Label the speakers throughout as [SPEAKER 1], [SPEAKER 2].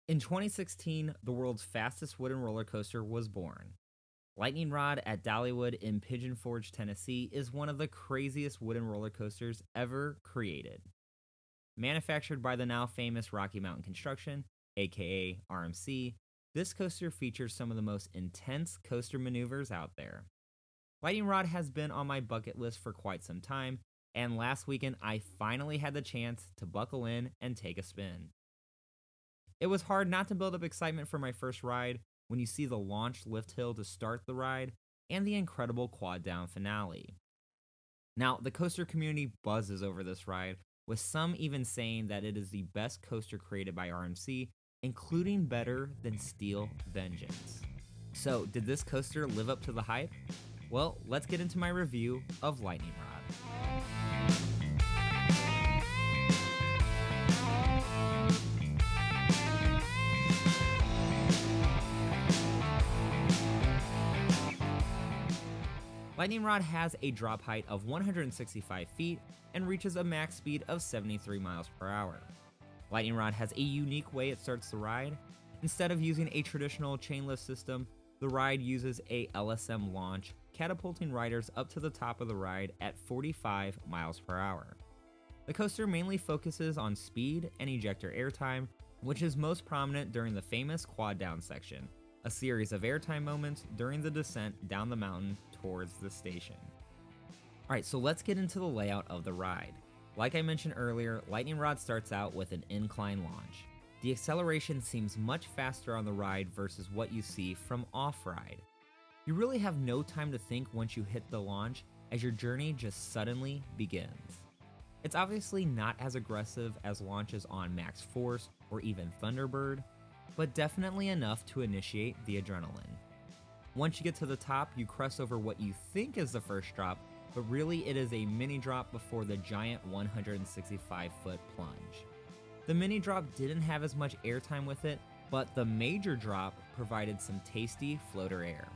[SPEAKER 1] In 2016, the world's fastest wooden roller coaster was born. Lightning Rod at Dollywood in Pigeon Forge, Tennessee is one of the craziest wooden roller coasters ever created. Manufactured by the now famous Rocky Mountain Construction, aka RMC, this coaster features some of the most intense coaster maneuvers out there. Lightning Rod has been on my bucket list for quite some time, and last weekend I finally had the chance to buckle in and take a spin. It was hard not to build up excitement for my first ride when you see the launch lift hill to start the ride and the incredible quad down finale. Now, the coaster community buzzes over this ride, with some even saying that it is the best coaster created by RMC, including better than Steel Vengeance. So, did this coaster live up to the hype? Well, let's get into my review of Lightning Rod. Lightning Rod has a drop height of 165 feet and reaches a max speed of 73 miles per hour. Lightning Rod has a unique way it starts the ride. Instead of using a traditional chain lift system, the ride uses a LSM launch, catapulting riders up to the top of the ride at 45 miles per hour. The coaster mainly focuses on speed and ejector airtime, which is most prominent during the famous quad down section, a series of airtime moments during the descent down the mountain towards the station. Alright, so let's get into the layout of the ride. Like I mentioned earlier, Lightning Rod starts out with an incline launch. The acceleration seems much faster on the ride versus what you see from off-ride. You really have no time to think once you hit the launch, as your journey just suddenly begins. It's obviously not as aggressive as launches on Max Force or even Thunderbird, but definitely enough to initiate the adrenaline. Once you get to the top, you crest over what you think is the first drop, but really it is a mini drop before the giant 165-foot plunge. The mini drop didn't have as much airtime with it, but the major drop provided some tasty floater air.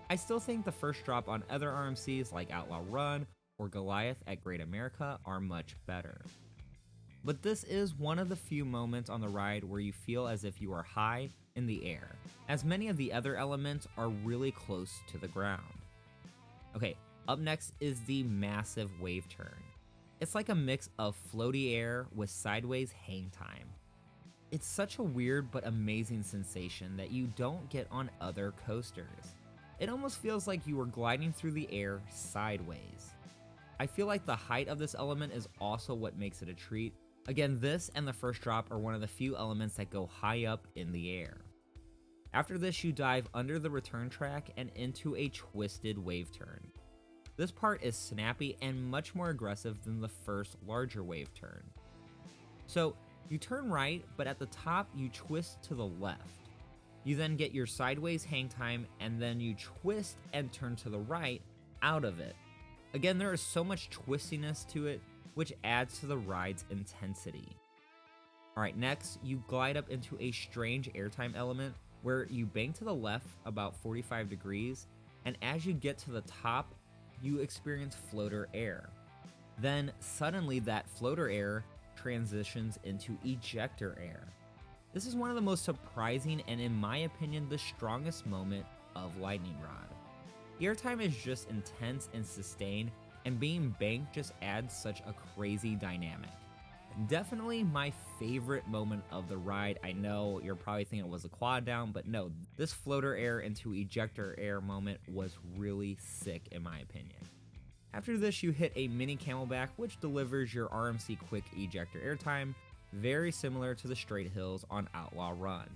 [SPEAKER 1] I still think the first drop on other RMCs like Outlaw Run or Goliath at Great America are much better. But this is one of the few moments on the ride where you feel as if you are high in the air, as many of the other elements are really close to the ground. Okay, up next is the massive wave turn. It's like a mix of floaty air with sideways hang time. It's such a weird but amazing sensation that you don't get on other coasters. It almost feels like you are gliding through the air sideways. I feel like the height of this element is also what makes it a treat. Again, this and the first drop are one of the few elements that go high up in the air. After this, you dive under the return track and into a twisted wave turn. This part is snappy and much more aggressive than the first larger wave turn. So, you turn right, but at the top you twist to the left. You then get your sideways hang time, and then you twist and turn to the right out of it. Again, there is so much twistiness to it, which adds to the ride's intensity. Alright, next, you glide up into a strange airtime element where you bank to the left about 45 degrees, and as you get to the top, you experience floater air. Then, suddenly that floater air transitions into ejector air. This is one of the most surprising and, in my opinion, the strongest moment of Lightning Rod. The airtime is just intense and sustained, and being banked just adds such a crazy dynamic. Definitely my favorite moment of the ride. I know you're probably thinking it was a quad down, but no, this floater air into ejector air moment was really sick in my opinion. After this, you hit a mini camelback, which delivers your RMC quick ejector airtime, very similar to the straight hills on Outlaw Run.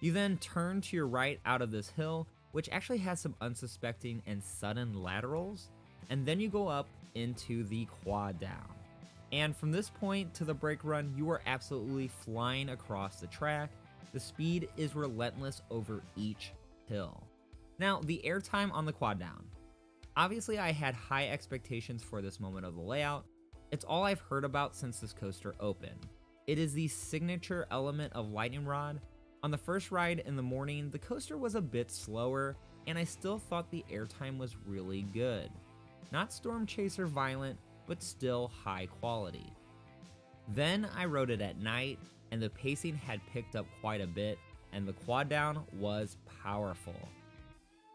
[SPEAKER 1] You then turn to your right out of this hill, which actually has some unsuspecting and sudden laterals, and then you go up into the quad down. And from this point to the brake run, you are absolutely flying across the track. The speed is relentless over each hill. Now, the airtime on the quad down. Obviously, I had high expectations for this moment of the layout. It's all I've heard about since this coaster opened. It is the signature element of Lightning Rod. On the first ride in the morning, the coaster was a bit slower, and I still thought the airtime was really good. Not Storm Chaser violent, but still high quality. Then I rode it at night, and the pacing had picked up quite a bit, and the quad down was powerful.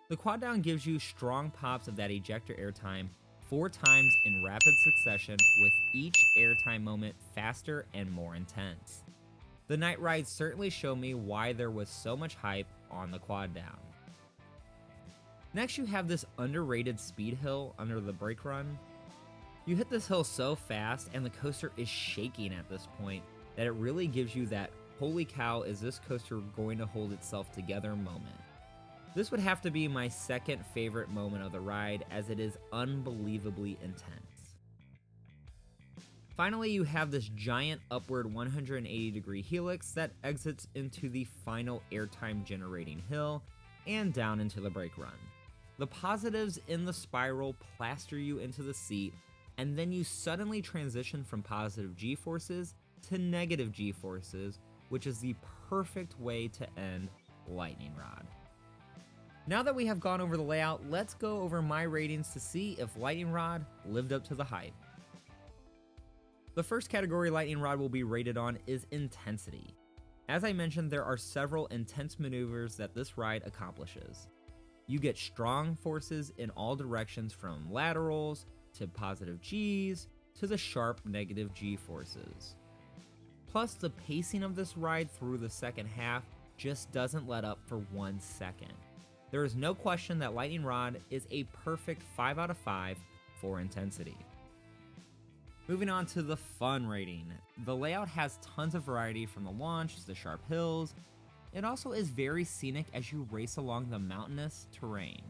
[SPEAKER 1] The quad down gives you strong pops of that ejector airtime 4 times in rapid succession, with each airtime moment faster and more intense. The night rides certainly show me why there was so much hype on the quad down. Next, you have this underrated speed hill under the brake run. You hit this hill so fast and the coaster is shaking at this point that it really gives you that holy cow, is this coaster going to hold itself together moment. This would have to be my second favorite moment of the ride, as it is unbelievably intense. Finally, you have this giant upward 180-degree helix that exits into the final airtime generating hill and down into the brake run. The positives in the spiral plaster you into the seat, and then you suddenly transition from positive G-forces to negative G-forces, which is the perfect way to end Lightning Rod. Now that we have gone over the layout, let's go over my ratings to see if Lightning Rod lived up to the hype. The first category Lightning Rod will be rated on is intensity. As I mentioned, there are several intense maneuvers that this ride accomplishes. You get strong forces in all directions, from laterals to positive Gs to the sharp negative G forces. Plus, the pacing of this ride through the second half just doesn't let up for 1 second. There is no question that Lightning Rod is a perfect 5 out of 5 for intensity. Moving on to the fun rating. The layout has tons of variety, from the launch to the sharp hills. It also is very scenic as you race along the mountainous terrain.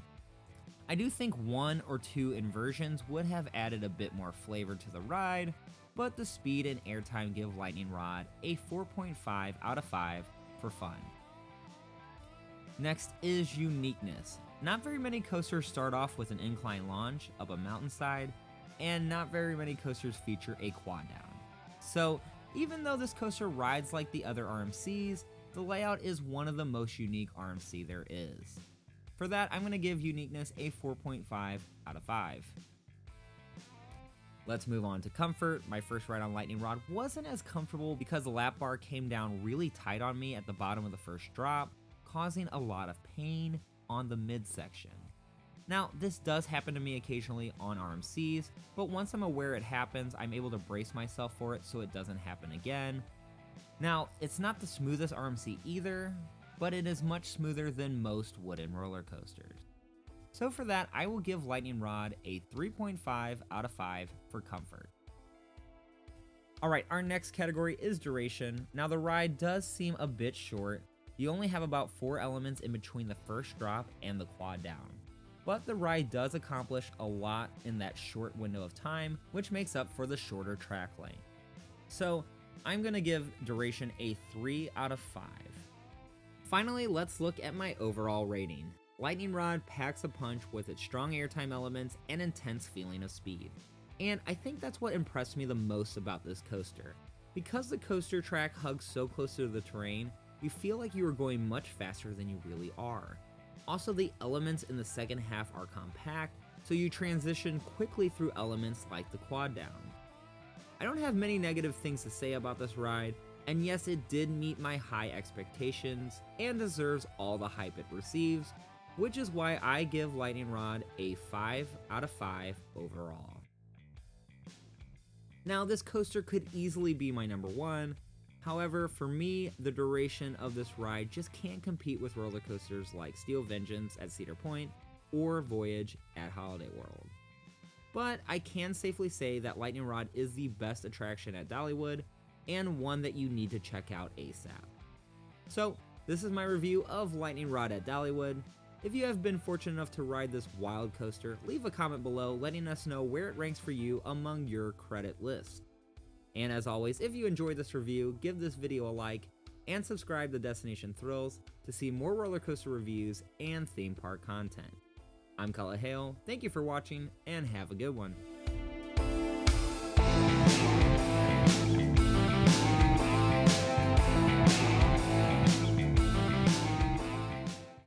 [SPEAKER 1] I do think 1 or 2 inversions would have added a bit more flavor to the ride, but the speed and airtime give Lightning Rod a 4.5 out of 5 for fun. Next is uniqueness. Not very many coasters start off with an incline launch up a mountainside, and not very many coasters feature a quad down. So even though this coaster rides like the other RMCs, the layout is one of the most unique RMC there is. For that, I'm going to give uniqueness a 4.5 out of 5. Let's move on to comfort. My first ride on Lightning Rod wasn't as comfortable because the lap bar came down really tight on me at the bottom of the first drop, causing a lot of pain on the midsection. Now, this does happen to me occasionally on RMCs, but once I'm aware it happens, I'm able to brace myself for it so it doesn't happen again. Now, it's not the smoothest RMC either, but it is much smoother than most wooden roller coasters. So for that, I will give Lightning Rod a 3.5 out of 5 for comfort. Alright, our next category is duration. Now, the ride does seem a bit short. You only have about 4 elements in between the first drop and the quad down. But the ride does accomplish a lot in that short window of time, which makes up for the shorter track length. So I'm going to give duration a 3 out of 5. Finally, let's look at my overall rating. Lightning Rod packs a punch with its strong airtime elements and intense feeling of speed. And I think that's what impressed me the most about this coaster. Because the coaster track hugs so close to the terrain, you feel like you are going much faster than you really are. Also, the elements in the second half are compact, so you transition quickly through elements like the quad down. I don't have many negative things to say about this ride, and yes, it did meet my high expectations and deserves all the hype it receives, which is why I give Lightning Rod a 5 out of 5 overall. Now, this coaster could easily be my number 1. However, for me, the duration of this ride just can't compete with roller coasters like Steel Vengeance at Cedar Point or Voyage at Holiday World. But I can safely say that Lightning Rod is the best attraction at Dollywood, and one that you need to check out ASAP. So, this is my review of Lightning Rod at Dollywood. If you have been fortunate enough to ride this wild coaster, leave a comment below letting us know where it ranks for you among your credit list. And as always, if you enjoyed this review, give this video a like and subscribe to Destination Thrills to see more roller coaster reviews and theme park content. I'm Hale, thank you for watching, and have a good one.